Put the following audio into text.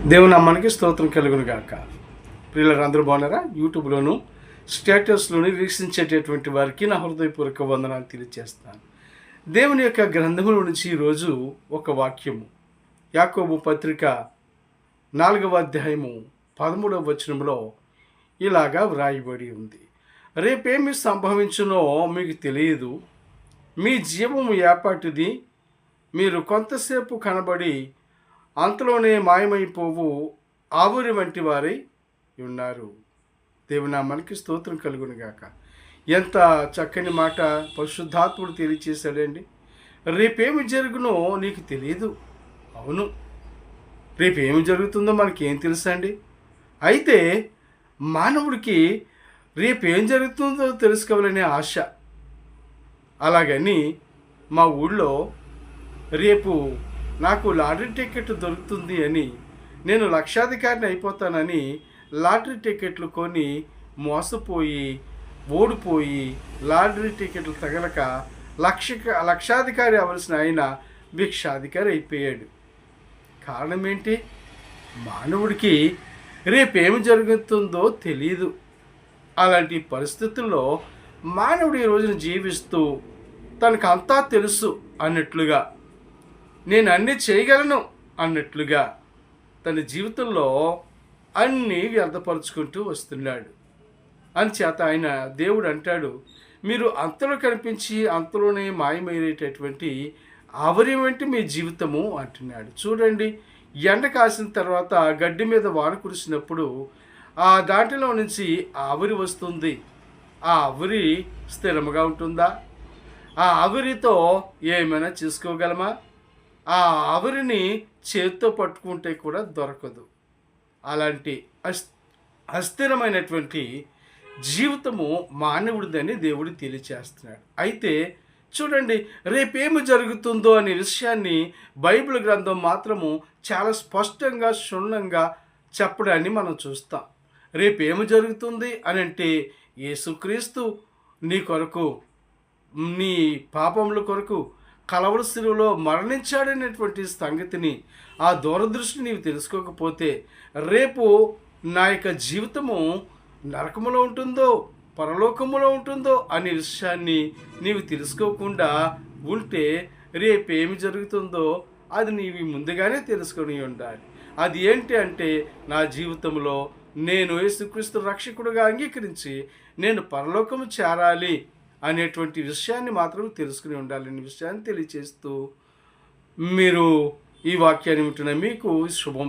దేవుని నామానికి స్తోత్రం కలుగును గాక. ప్రియులారా, అందరూ బాగున్నారా? యూట్యూబ్లోను స్టేటస్లోని వీక్షించేటటువంటి వారికి నా హృదయపూర్వక వందనాలు తెలియజేస్తాను. దేవుని యొక్క గ్రంథముల నుంచి ఈరోజు ఒక వాక్యము, యాకోబు పత్రిక 4వ అధ్యాయము 13వ వచనంలో ఇలాగా వ్రాయబడి ఉంది. రేపేమి సంభవించునో మీకు తెలియదు, మీ జీవము ఏపాటిది, మీరు కొంతసేపు కనబడి అంతలోనే మాయమైపోవు ఆవురి వంటి వారై ఉన్నారు. దేవుని నామానికి స్తోత్రం కలుగును గాక. ఎంత చక్కని మాట పరిశుద్ధాత్ముడు తెలియచేశాడండి. రేపేమి జరుగునో నీకు తెలియదు. అవును, రేపేమి జరుగుతుందో మనకేం తెలుసండి. అయితే మానవుడికి రేపేం జరుగుతుందో తెలుసుకోవాలనే ఆశ. అలాగని మా ఊళ్ళో రేపు నాకు లాటరీ టికెట్ దొరుకుతుంది అని, నేను లక్షాధికారిని అయిపోతానని లాటరీ టికెట్లు కొని మోసపోయి ఓడిపోయి లాటరీ టికెట్లు తగలక లక్షాధికారి అవ్వాల్సిన ఆయన భిక్షాధికారి అయిపోయాడు. కారణం ఏంటి? మానవుడికి రేపేమి జరుగుతుందో తెలియదు. అలాంటి పరిస్థితుల్లో మానవుడు ఈ రోజున జీవిస్తూ తనకు అంతా తెలుసు అన్నట్లుగా, నేను అన్నీ చేయగలను అన్నట్లుగా తన జీవితంలో అన్నీ వ్యర్థపరుచుకుంటూ వస్తున్నాడు. అందుచేత ఆయన దేవుడు అంటాడు, మీరు అంతలో కనిపించి అంతలోనే మాయమయ్యేటటువంటి ఆవరి వంటి మీ జీవితము అంటున్నాడు. చూడండి, ఎండ కాసిన తర్వాత గడ్డి మీద వాన కురిసినప్పుడు ఆ దాంట్లో నుంచి ఆవిరి వస్తుంది. ఆ ఆవిరి స్థిరముగా ఉంటుందా? ఆ ఆవిరితో ఏమైనా చేసుకోగలమా? ఆ ఆవిరిని చేత్తో పట్టుకుంటే కూడా దొరకదు. అలాంటి అస్థిరమైనటువంటి జీవితము మానవుడిదని దేవుడు తెలియచేస్తున్నాడు. అయితే చూడండి, రేపేమి జరుగుతుందో అనే విషయాన్ని బైబిల్ గ్రంథం మాత్రము చాలా స్పష్టంగా క్షుణ్ణంగా చెప్పడాన్ని మనం చూస్తాం. రేపేమి జరుగుతుంది అని అంటే, యేసుక్రీస్తు నీ కొరకు, నీ పాపముల కొరకు కలవరి శిలువలో మరణించాడనేటువంటి సంగతిని, ఆ దూరదృష్టిని నీవు తెలుసుకోకపోతే రేపు నా యొక్క జీవితము నరకములో ఉంటుందో పరలోకములో ఉంటుందో అనే విషయాన్ని నీవు తెలుసుకోకుండా ఉంటే రేపేమి జరుగుతుందో అది నీవు ముందుగానే తెలుసుకొని ఉండాలి. అది ఏంటి అంటే, నా జీవితంలో నేను యేసుక్రీస్తు రక్షకుడుగా అంగీకరించి నేను పరలోకము చేరాలి అనేటువంటి విషయాన్ని మాత్రం తెలుసుకుని ఉండాలనే విషయాన్ని తెలియచేస్తూ మీరు ఈ వాక్యాన్ని వింటున్న మీకు శుభం.